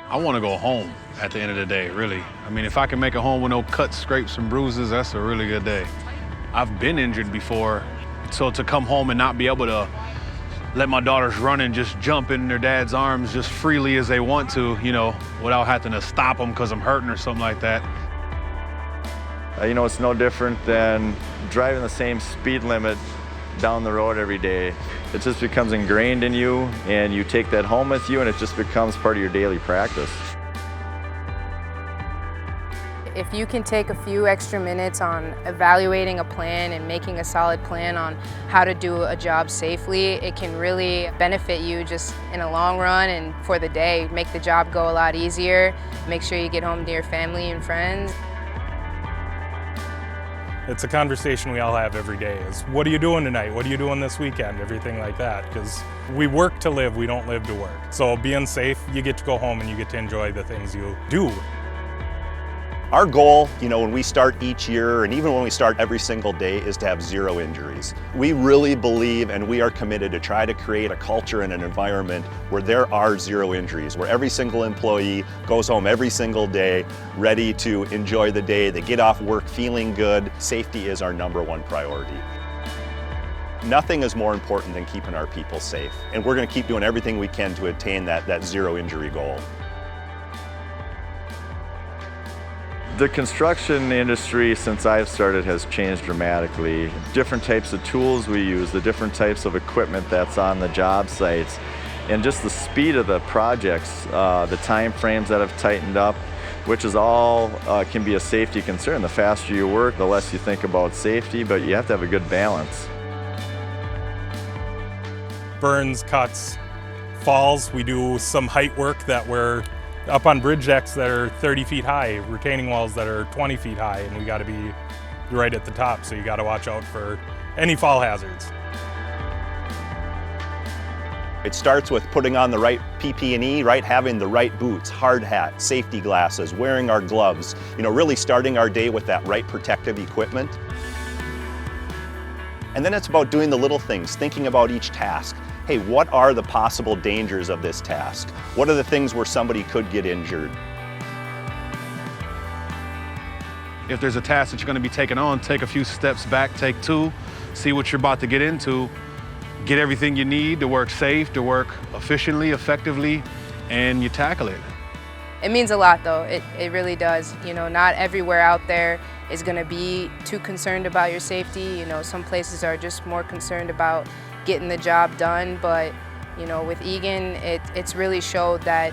I want to go home at the end of the day, really. I mean, if I can make it home with no cuts, scrapes, and bruises, that's a really good day. I've been injured before, so to come home and not be able to let my daughters run and just jump in their dad's arms just freely as they want to, you know, without having to stop them because I'm hurting or something like that. You know, it's no different than driving the same speed limit down the road every day. It just becomes ingrained in you, and you take that home with you, and it just becomes part of your daily practice. If you can take a few extra minutes on evaluating a plan and making a solid plan on how to do a job safely, it can really benefit you just in a long run and for the day. Make the job go a lot easier, make sure you get home to your family and friends. It's a conversation we all have every day is, what are you doing tonight? What are you doing this weekend? Everything like that, because we work to live, we don't live to work. So being safe, you get to go home and you get to enjoy the things you do. Our goal, you know, when we start each year and even when we start every single day is to have 0 injuries. We really believe and we are committed to try to create a culture and an environment where there are 0 injuries, where every single employee goes home every single day ready to enjoy the day. They get off work feeling good. Safety is our #1 priority. Nothing is more important than keeping our people safe. And we're going to keep doing everything we can to attain that 0 injury goal. The construction industry, since I've started, has changed dramatically. Different types of tools we use, the different types of equipment that's on the job sites, and just the speed of the projects, the time frames that have tightened up, which is all can be a safety concern. The faster you work, the less you think about safety, but you have to have a good balance. Burns, cuts, falls. We do some height work that we're up on bridge decks that are 30 feet high, retaining walls that are 20 feet high, and we got to be right at the top, so you got to watch out for any fall hazards. It starts with putting on the right PP&E, right? Having the right boots, hard hat, safety glasses, wearing our gloves, you know, really starting our day with that right protective equipment. And then it's about doing the little things, thinking about each task. Hey, what are the possible dangers of this task? What are the things where somebody could get injured? If there's a task that you're going to be taking on, take a few steps back, take 2, see what you're about to get into, get everything you need to work safe, to work efficiently, effectively, and you tackle it. It means a lot though, it really does. You know, not everywhere out there is going to be too concerned about your safety. You know, some places are just more concerned about getting the job done, but you know, with Egan, it's really showed that,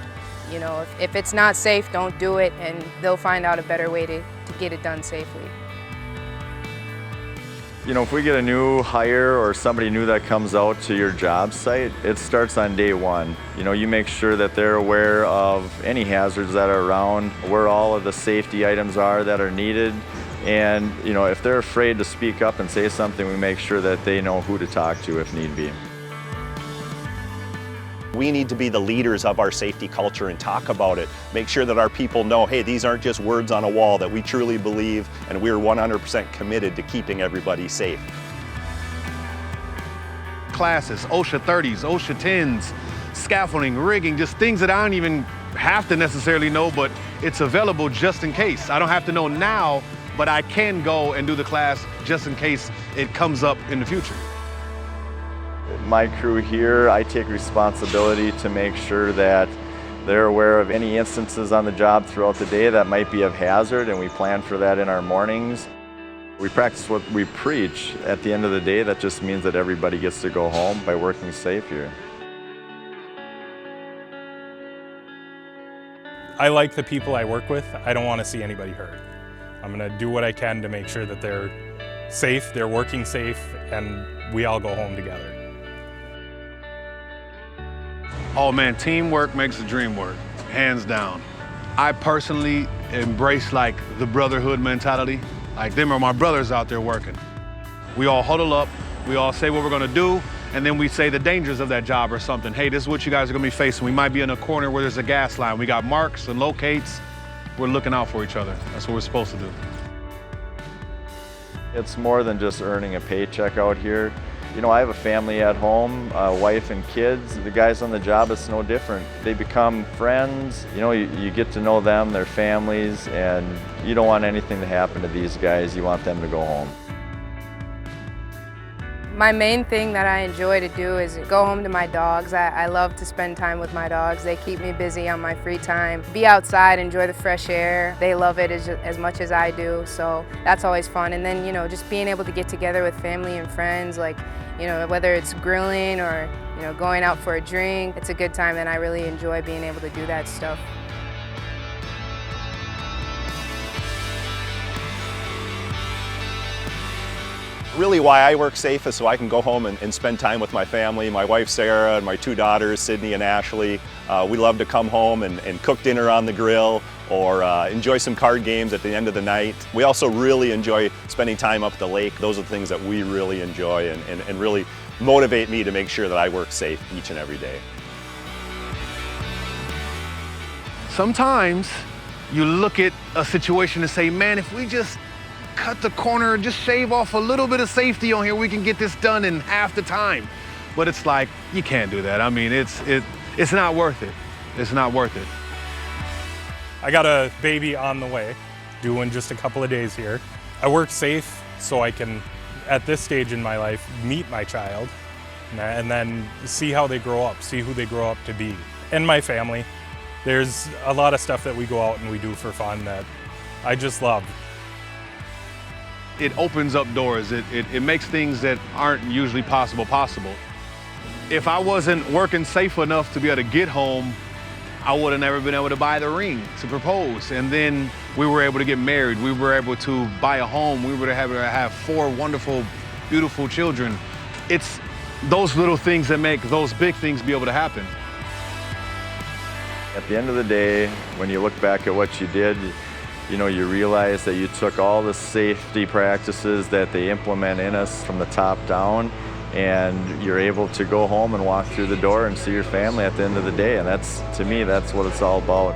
you know, if it's not safe, don't do it, and they'll find out a better way to get it done safely. You know, if we get a new hire or somebody new that comes out to your job site, it starts on day 1. You know, you make sure that they're aware of any hazards that are around, where all of the safety items are that are needed. And, you know, if they're afraid to speak up and say something, we make sure that they know who to talk to if need be. We need to be the leaders of our safety culture and talk about it. Make sure that our people know, hey, these aren't just words on a wall, that we truly believe and we're 100% committed to keeping everybody safe. Classes, OSHA 30s, OSHA 10s, scaffolding, rigging, just things that I don't even have to necessarily know, but it's available just in case. I don't have to know now, but I can go and do the class just in case it comes up in the future. My crew here, I take responsibility to make sure that they're aware of any instances on the job throughout the day that might be of hazard, and we plan for that in our mornings. We practice what we preach. At the end of the day, that just means that everybody gets to go home by working safe here. I like the people I work with. I don't want to see anybody hurt. I'm going to do what I can to make sure that they're safe, they're working safe, and we all go home together. Oh man, teamwork makes the dream work, hands down. I personally embrace like the brotherhood mentality. Like, them are my brothers out there working. We all huddle up, we all say what we're gonna do, and then we say the dangers of that job or something. Hey, this is what you guys are gonna be facing. We might be in a corner where there's a gas line. We got marks and locates. We're looking out for each other. That's what we're supposed to do. It's more than just earning a paycheck out here. You know, I have a family at home, a wife and kids. The guys on the job, it's no different. They become friends. You know, you get to know them, their families, and you don't want anything to happen to these guys. You want them to go home. My main thing that I enjoy to do is go home to my dogs. I love to spend time with my dogs. They keep me busy on my free time. Be outside, enjoy the fresh air. They love it as much as I do, so that's always fun. And then, you know, just being able to get together with family and friends, like, you know, whether it's grilling or, you know, going out for a drink, it's a good time, and I really enjoy being able to do that stuff. Really why I work safe is so I can go home and spend time with my family, my wife Sarah and my two daughters, Sydney and Ashley. We love to come home and cook dinner on the grill or enjoy some card games at the end of the night. We also really enjoy spending time up at the lake. Those are the things that we really enjoy and really motivate me to make sure that I work safe each and every day. Sometimes you look at a situation and say, man, if we just cut the corner, just shave off a little bit of safety on here, we can get this done in half the time. But it's like, you can't do that. I mean, it's not worth it. It's not worth it. I got a baby on the way, due in just a couple of days here. I work safe so I can, at this stage in my life, meet my child and then see how they grow up, see who they grow up to be. And my family. There's a lot of stuff that we go out and we do for fun that I just love. It opens up doors. It makes things that aren't usually possible. If I wasn't working safe enough to be able to get home, I would have never been able to buy the ring to propose. And then we were able to get married. We were able to buy a home. We were able to have 4 wonderful, beautiful children. It's those little things that make those big things be able to happen. At the end of the day, when you look back at what you did, you know, you realize that you took all the safety practices that they implement in us from the top down, and you're able to go home and walk through the door and see your family at the end of the day. And that's, to me, that's what it's all about.